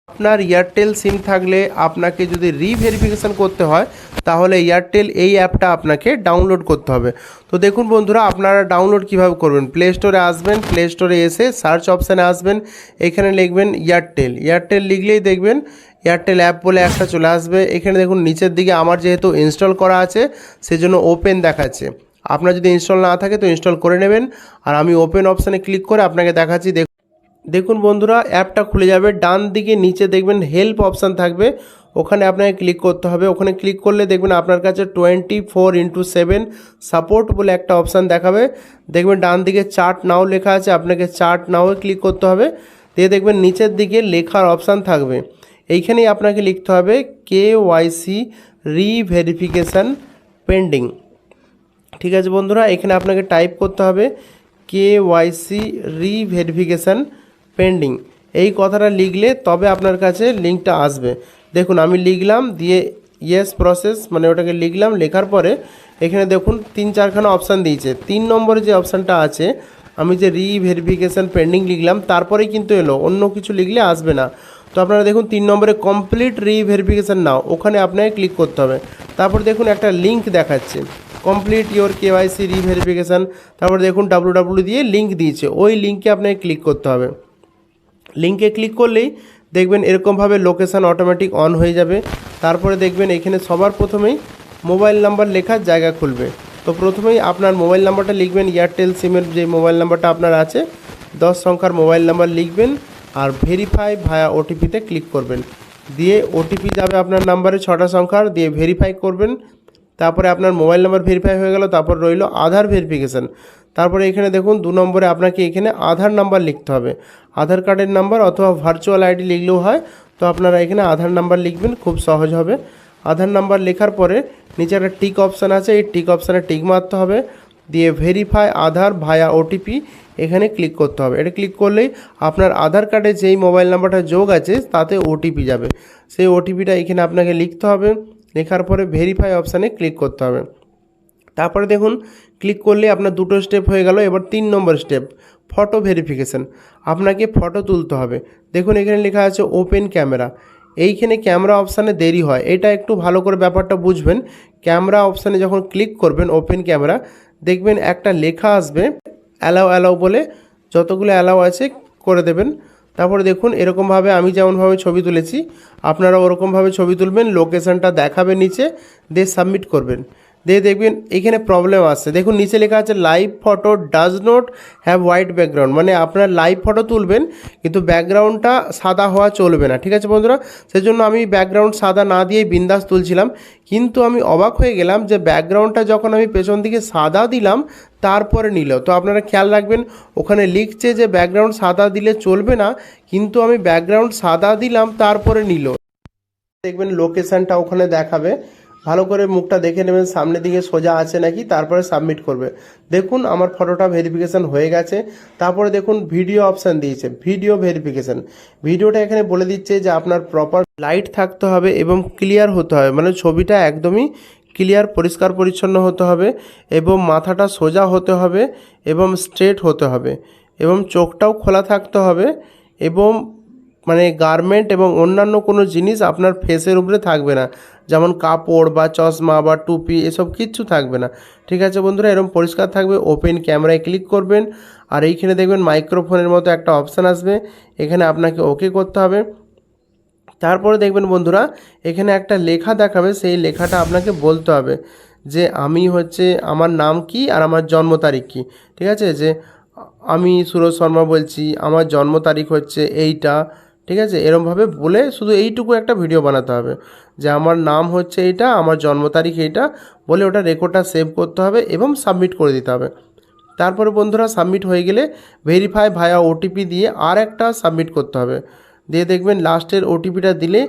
আপনার এয়ারটেল সিম থাকলে আপনাকে যদি রিভেরিফিকেশান করতে হয় তাহলে এয়ারটেল এই অ্যাপটা আপনাকে ডাউনলোড করতে হবে। তো দেখুন বন্ধুরা, আপনারা ডাউনলোড কিভাবে করবেন, প্লে স্টোরে আসবেন, প্লে স্টোরে এসে সার্চ অপশানে আসবেন, এখানে লিখবেন এয়ারটেল লিখলেই দেখবেন এয়ারটেল অ্যাপ বলে একটা চলে আসবে। এখানে দেখুন নিচের দিকে আমার যেহেতু ইনস্টল করা আছে সেজন্য ওপেন দেখাচ্ছে। আপনার যদি ইনস্টল না থাকে তো ইনস্টল করে নেবেন। আর আমি ওপেন অপশানে ক্লিক করে আপনাকে দেখাচ্ছি। দেখুন বন্ধুরা, অ্যাপটা খুলে যাবে। ডান দিকে নিচে দেখবেন হেল্প অপশান থাকবে, ওখানে আপনাকে ক্লিক করতে হবে। ওখানে ক্লিক করলে দেখবেন আপনার কাছে 24/7 সাপোর্ট বলে একটা অপশান দেখাবে। দেখবেন ডান দিকে চার্ট নাও লেখা আছে, আপনাকে চার্ট নাও ক্লিক করতে হবে। দিয়ে দেখবেন নিচের দিকে লেখার অপশান থাকবে, এইখানেই আপনাকে লিখতে হবে KYC রিভেরিফিকেশান পেন্ডিং। ঠিক আছে বন্ধুরা, এখানে আপনাকে টাইপ করতে হবে KYC রিভেরিফিকেশান পেন্ডিং। এই কথাটা লিখলে তবে আপনার কাছে লিঙ্কটা আসবে। দেখুন আমি লিখলাম, দিয়ে ইয়েস প্রসেস মানে ওটাকে লিখলাম। লেখার পরে এখানে দেখুন 3-4খানা অপশান দিয়েছে। 3 নম্বরে যে অপশানটা আছে, আমি যে রিভেরিফিকেশান পেন্ডিং লিখলাম তারপরেই কিন্তু এলো, অন্য কিছু লিখলে আসবে না। তো আপনারা দেখুন 3 নম্বরে কমপ্লিট রিভেরিফিকেশান নাও, ওখানে আপনাকে ক্লিক করতে হবে। তারপর দেখুন একটা লিঙ্ক দেখাচ্ছে, কমপ্লিট ইওর KYC রিভেরিফিকেশান। তারপর দেখুন www দিয়ে লিঙ্ক দিয়েছে, ওই লিঙ্কে আপনাকে ক্লিক করতে হবে। লিঙ্কে ক্লিক করলেই দেখবেন এরকমভাবে লোকেশান অটোমেটিক অন হয়ে যাবে। তারপরে দেখবেন এখানে সবার প্রথমেই মোবাইল নাম্বার লেখার জায়গা খুলবে। তো প্রথমেই আপনার মোবাইল নাম্বারটা লিখবেন, এয়ারটেল সিমের যে মোবাইল নাম্বারটা আপনার আছে 10 সংখ্যার মোবাইল নাম্বার লিখবেন, আর ভেরিফাই ভায়া ওটিপিতে ক্লিক করবেন। দিয়ে ওটিপি যাবে আপনার নাম্বারে 6টা সংখ্যার, দিয়ে ভেরিফাই করবেন। তারপরে আপনার মোবাইল নাম্বার ভেরিফাই হয়ে গেল। তারপর রইল আধার ভেরিফিকেশান। তারপরে এখানে দেখুন 2 নম্বরে আপনাকে এখানে আধার নাম্বার লিখতে হবে, আধার কার্ডের নাম্বার অথবা ভার্চুয়াল আইডি লিখলেও হয়। তো আপনারা এখানে আধার নাম্বার লিখবেন, খুব সহজ হবে। আধার নাম্বার লেখার পরে নিচে একটা টিক অপশান আছে, এই টিক অপশানে টিক মারতে হবে। দিয়ে ভেরিফাই আধার ভায়া ওটিপি এখানে ক্লিক করতে হবে। এটা ক্লিক করলেই আপনার আধার কার্ডে যেই মোবাইল নাম্বারটা যোগ আছে তাতে ওটিপি যাবে, সেই ওটিপিটা এখানে আপনাকে লিখতে হবে। লেখার পরে ভেরিফাই অপশানে ক্লিক করতে হবে। তারপরে দেখুন ক্লিক করলে আপনার 2টো স্টেপ হয়ে গেল। এবার 3 নম্বর স্টেপ ফটো ভেরিফিকেশান, আপনাকে ফটো তুলতে হবে। দেখুন এখানে লেখা আছে ওপেন ক্যামেরা, এইখানে ক্যামেরা অপশানে দেরি হয়, এটা একটু ভালো করে ব্যাপারটা বুঝবেন। ক্যামেরা অপশানে যখন ক্লিক করবেন ওপেন ক্যামেরা, দেখবেন একটা লেখা আসবে অ্যালাউ বলে, যতগুলো অ্যালাউ আছে করে দেবেন। তারপরে দেখুন এরকমভাবে আমি যেমনভাবে ছবি তুলেছি আপনারা ওরকমভাবে ছবি তুলবেন, লোকেশানটা দেখাবে নিচে, দিয়ে সাবমিট করবেন। দিয়ে দেখবেন এখানে প্রবলেম আসছে, দেখুন নিচে লেখা আছে live photo does not have white background, মানে আপনার লাইভ ফটো তুলবেন কিন্তু ব্যাকগ্রাউন্ডটা সাদা হওয়া চলবে না। ঠিক আছে বন্ধুরা, সেজন্য আমি ব্যাকগ্রাউন্ড সাদা না দিয়েই বিন্দাস তুলছিলাম, কিন্তু আমি অবাক হয়ে গেলাম যে ব্যাকগ্রাউন্ডটা যখন আমি পেছন দিকে সাদা দিলাম তারপরে নিল। তো আপনারা খেয়াল রাখবেন, ওখানে লিখছে যে ব্যাকগ্রাউন্ড সাদা দিলে চলবে না, কিন্তু আমি ব্যাকগ্রাউন্ড সাদা দিলাম তারপরে নিল। দেখবেন লোকেশানটা ওখানে দেখাবে, ভালো করে মুখটা দেখে নেবেন সামনের দিকে সোজা আছে নাকি, তারপরে সাবমিট করবে। দেখুন আমার ফটোটা ভেরিফিকেশান হয়ে গেছে। তারপরে দেখুন ভিডিও অপশান দিয়েছে, ভিডিও ভেরিফিকেশান। ভিডিওটা এখানে বলে দিচ্ছে যে আপনার প্রপার লাইট থাকতে হবে এবং ক্লিয়ার হতে হবে, মানে ছবিটা একদমই ক্লিয়ার পরিষ্কার পরিচ্ছন্ন হতে হবে, এবং মাথাটা সোজা হতে হবে এবং স্ট্রেট হতে হবে, এবং চোখটাও খোলা থাকতে হবে, এবং মানে গার্মেন্ট এবং অন্যান্য কোনো জিনিস আপনার ফেসের উপরে থাকবে না, যেমন কাপড় বা চশমা বা টুপি এসব কিচ্ছু থাকবে না। ঠিক আছে বন্ধুরা, এরকম পরিষ্কার থাকবে। ওপেন ক্যামেরায় ক্লিক করবেন, আর এইখানে দেখবেন মাইক্রোফোনের মতো একটা অপশান আসবে, এখানে আপনাকে ওকে করতে হবে। তারপরে দেখবেন বন্ধুরা এখানে একটা লেখা দেখাবে, সেই লেখাটা আপনাকে বলতে হবে যে আমি হচ্ছে আমার নাম কি আর আমার জন্ম তারিখ কী। ঠিক আছে, যে আমি সুরজ শর্মা বলছি, আমার জন্ম তারিখ হচ্ছে এইটা। ঠিক আছে, এরমভাবে বলে শুধু এইটুকু একটা ভিডিও বানাতে হবে যে আমার নাম হচ্ছে এইটা, আমার জন্ম তারিখ এইটা বলে, ওটা রেকর্ডটা সেভ করতে হবে এবং সাবমিট করে দিতে হবে। তারপরে বন্ধুরা সাবমিট হয়ে গেলে ভেরিফাই ভায়া ওটিপি দিয়ে আর একটা সাবমিট করতে হবে। দিয়ে দেখবেন লাস্টের ওটিপিটা দিলে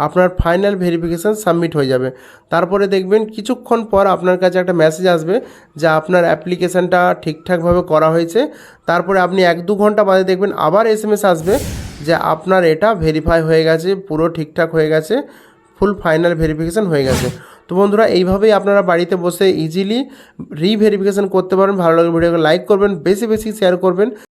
আপনার ফাইনাল ভেরিফিকেশান সাবমিট হয়ে যাবে। তারপরে দেখবেন কিছুক্ষণ পর আপনার কাছে একটা মেসেজ আসবে যে আপনার অ্যাপ্লিকেশানটা ঠিকঠাকভাবে করা হয়েছে। তারপরে আপনি 1-2 ঘন্টা বাদে দেখবেন আবার SMS আসবে যে আপনার এটা ভেরিফাই হয়ে গেছে, পুরো ঠিকঠাক হয়ে গেছে, ফুল ফাইনাল ভেরিফিকেশান হয়ে গেছে। তো বন্ধুরা এইভাবেই আপনারা বাড়িতে বসে ইজিলি রিভেরিফিকেশান করতে পারেন। ভালো লাগলে ভিডিওকে লাইক করবেন, বেশি বেশি শেয়ার করবেন।